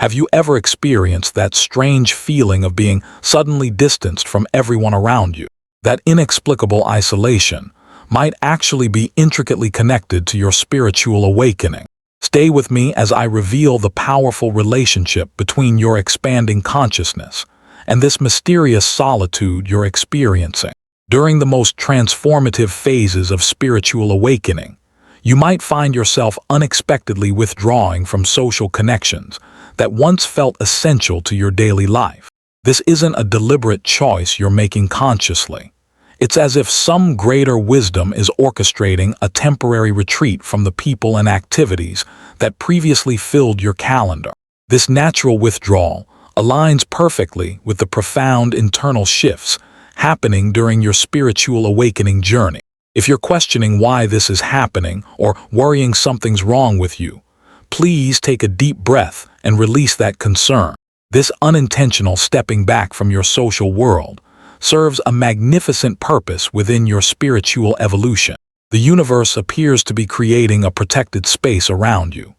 Have you ever experienced that strange feeling of being suddenly distanced from everyone around you? That inexplicable isolation might actually be intricately connected to your spiritual awakening. Stay with me as I reveal the powerful relationship between your expanding consciousness and this mysterious solitude you're experiencing. During the most transformative phases of spiritual awakening, you might find yourself unexpectedly withdrawing from social connections that once felt essential to your daily life. This isn't a deliberate choice you're making consciously. It's as if some greater wisdom is orchestrating a temporary retreat from the people and activities that previously filled your calendar. This natural withdrawal aligns perfectly with the profound internal shifts happening during your spiritual awakening journey. If you're questioning why this is happening or worrying something's wrong with you, please take a deep breath and release that concern. This unintentional stepping back from your social world serves a magnificent purpose within your spiritual evolution. The universe appears to be creating a protected space around you,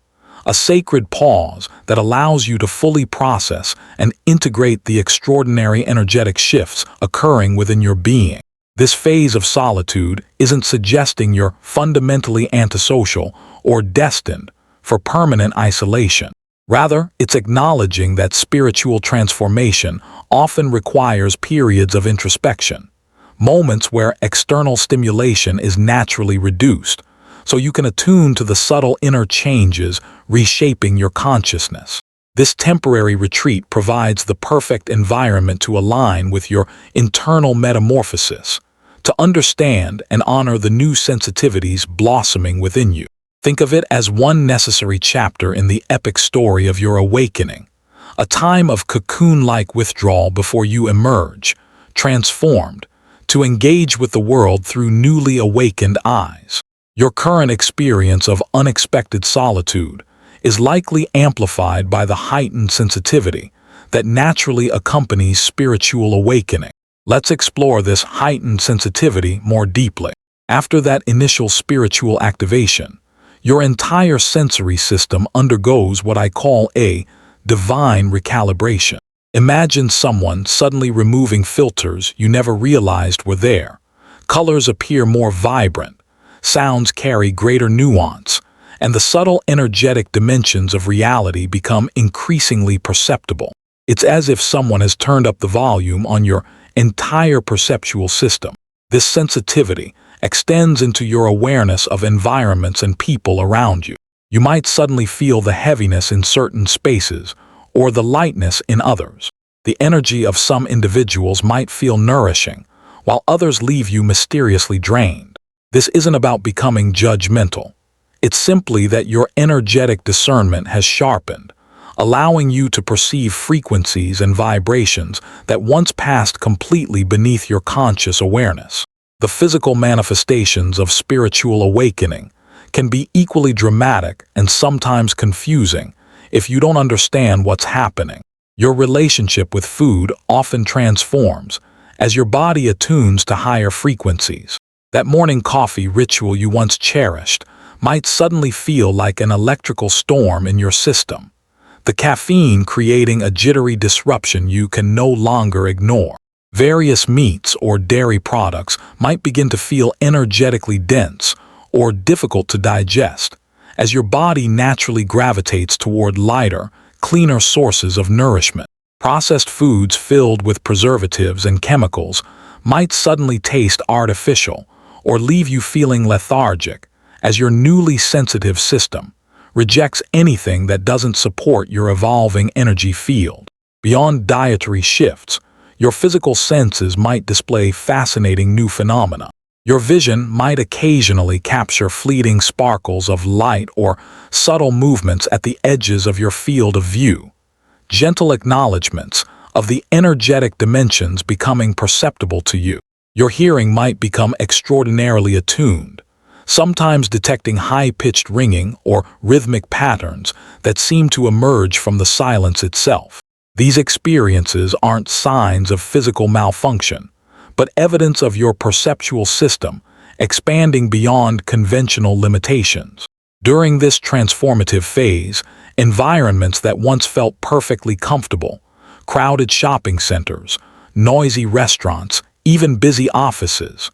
a sacred pause that allows you to fully process and integrate the extraordinary energetic shifts occurring within your being. This phase of solitude isn't suggesting you're fundamentally antisocial or destined for permanent isolation. Rather, it's acknowledging that spiritual transformation often requires periods of introspection, moments where external stimulation is naturally reduced, so you can attune to the subtle inner changes reshaping your consciousness. This temporary retreat provides the perfect environment to align with your internal metamorphosis, to understand and honor the new sensitivities blossoming within you. Think of it as one necessary chapter in the epic story of your awakening, a time of cocoon-like withdrawal before you emerge, transformed, to engage with the world through newly awakened eyes. Your current experience of unexpected solitude is likely amplified by the heightened sensitivity that naturally accompanies spiritual awakening. Let's explore this heightened sensitivity more deeply. After that initial spiritual activation, your entire sensory system undergoes what I call a divine recalibration. Imagine someone suddenly removing filters you never realized were there. Colors appear more vibrant, sounds carry greater nuance, and the subtle energetic dimensions of reality become increasingly perceptible. It's as if someone has turned up the volume on your entire perceptual system. This sensitivity extends into your awareness of environments and people around you. You might suddenly feel the heaviness in certain spaces or the lightness in others. The energy of some individuals might feel nourishing, while others leave you mysteriously drained. This isn't about becoming judgmental. It's simply that your energetic discernment has sharpened, allowing you to perceive frequencies and vibrations that once passed completely beneath your conscious awareness. The physical manifestations of spiritual awakening can be equally dramatic and sometimes confusing if you don't understand what's happening. Your relationship with food often transforms as your body attunes to higher frequencies. That morning coffee ritual you once cherished might suddenly feel like an electrical storm in your system, the caffeine creating a jittery disruption you can no longer ignore. Various meats or dairy products might begin to feel energetically dense or difficult to digest, as your body naturally gravitates toward lighter, cleaner sources of nourishment. Processed foods filled with preservatives and chemicals might suddenly taste artificial or leave you feeling lethargic, as your newly sensitive system rejects anything that doesn't support your evolving energy field. Beyond dietary shifts, your physical senses might display fascinating new phenomena. Your vision might occasionally capture fleeting sparkles of light or subtle movements at the edges of your field of view, gentle acknowledgments of the energetic dimensions becoming perceptible to you. Your hearing might become extraordinarily attuned, sometimes detecting high-pitched ringing or rhythmic patterns that seem to emerge from the silence itself. These experiences aren't signs of physical malfunction, but evidence of your perceptual system expanding beyond conventional limitations. During this transformative phase, environments that once felt perfectly comfortable, crowded shopping centers, noisy restaurants, even busy offices,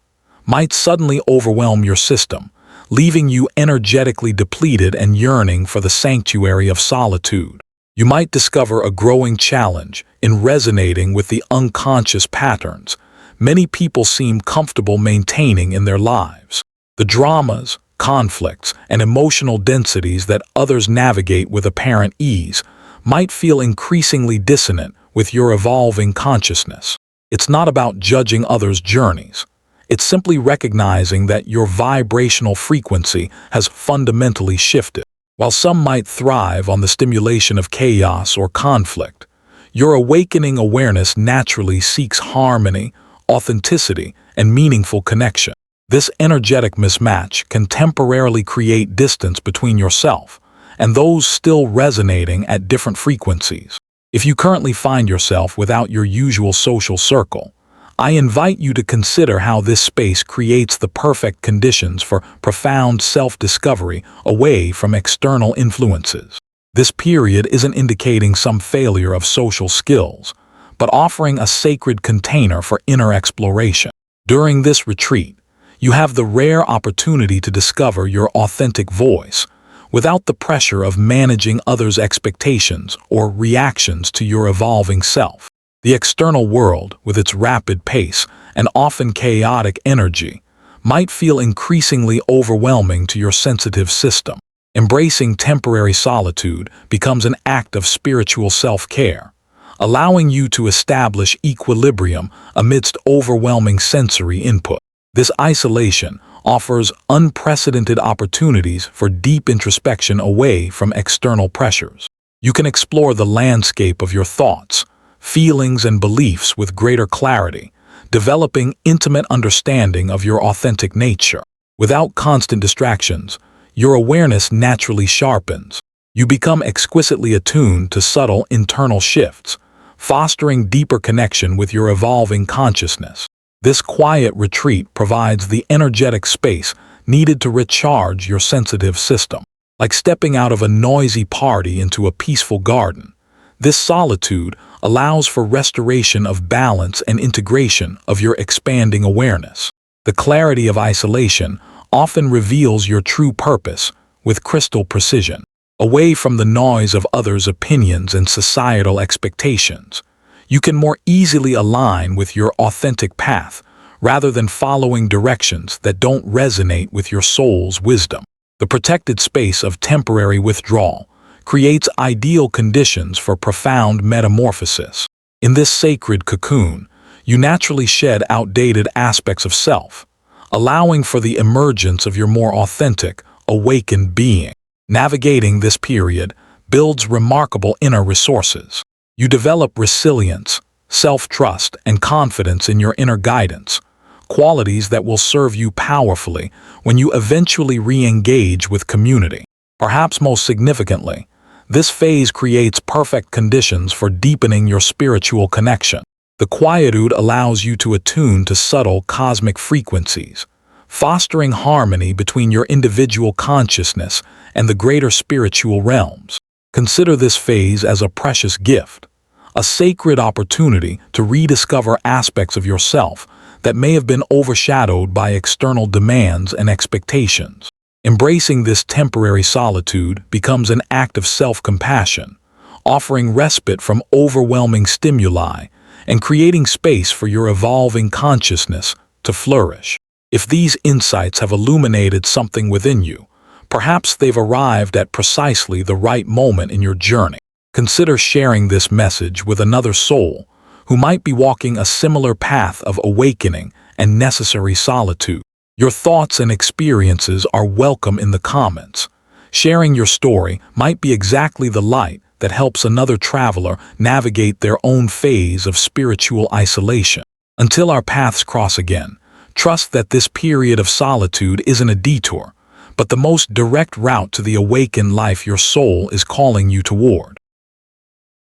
might suddenly overwhelm your system, leaving you energetically depleted and yearning for the sanctuary of solitude. You might discover a growing challenge in resonating with the unconscious patterns many people seem comfortable maintaining in their lives. The dramas, conflicts, and emotional densities that others navigate with apparent ease might feel increasingly dissonant with your evolving consciousness. It's not about judging others' journeys. It's simply recognizing that your vibrational frequency has fundamentally shifted. While some might thrive on the stimulation of chaos or conflict, your awakening awareness naturally seeks harmony, authenticity, and meaningful connection. This energetic mismatch can temporarily create distance between yourself and those still resonating at different frequencies. If you currently find yourself without your usual social circle, I invite you to consider how this space creates the perfect conditions for profound self-discovery away from external influences. This period isn't indicating some failure of social skills, but offering a sacred container for inner exploration. During this retreat, you have the rare opportunity to discover your authentic voice without the pressure of managing others' expectations or reactions to your evolving self. The external world, with its rapid pace and often chaotic energy, might feel increasingly overwhelming to your sensitive system. Embracing temporary solitude becomes an act of spiritual self-care, allowing you to establish equilibrium amidst overwhelming sensory input. This isolation offers unprecedented opportunities for deep introspection away from external pressures. You can explore the landscape of your thoughts, feelings, and beliefs with greater clarity, developing intimate understanding of your authentic nature. Without constant distractions, your awareness naturally sharpens. You become exquisitely attuned to subtle internal shifts, fostering deeper connection with your evolving consciousness. This quiet retreat provides the energetic space needed to recharge your sensitive system. Like stepping out of a noisy party into a peaceful garden, this solitude allows for restoration of balance and integration of your expanding awareness. The clarity of isolation often reveals your true purpose with crystal precision. Away from the noise of others' opinions and societal expectations, you can more easily align with your authentic path rather than following directions that don't resonate with your soul's wisdom. The protected space of temporary withdrawal creates ideal conditions for profound metamorphosis. In this sacred cocoon, you naturally shed outdated aspects of self, allowing for the emergence of your more authentic, awakened being. Navigating this period builds remarkable inner resources. You develop resilience, self-trust, and confidence in your inner guidance, qualities that will serve you powerfully when you eventually re-engage with community. Perhaps most significantly, this phase creates perfect conditions for deepening your spiritual connection. The quietude allows you to attune to subtle cosmic frequencies, fostering harmony between your individual consciousness and the greater spiritual realms. Consider this phase as a precious gift, a sacred opportunity to rediscover aspects of yourself that may have been overshadowed by external demands and expectations. Embracing this temporary solitude becomes an act of self-compassion, offering respite from overwhelming stimuli and creating space for your evolving consciousness to flourish. If these insights have illuminated something within you, perhaps they've arrived at precisely the right moment in your journey. Consider sharing this message with another soul who might be walking a similar path of awakening and necessary solitude. Your thoughts and experiences are welcome in the comments. Sharing your story might be exactly the light that helps another traveler navigate their own phase of spiritual isolation. Until our paths cross again, trust that this period of solitude isn't a detour, but the most direct route to the awakened life your soul is calling you toward.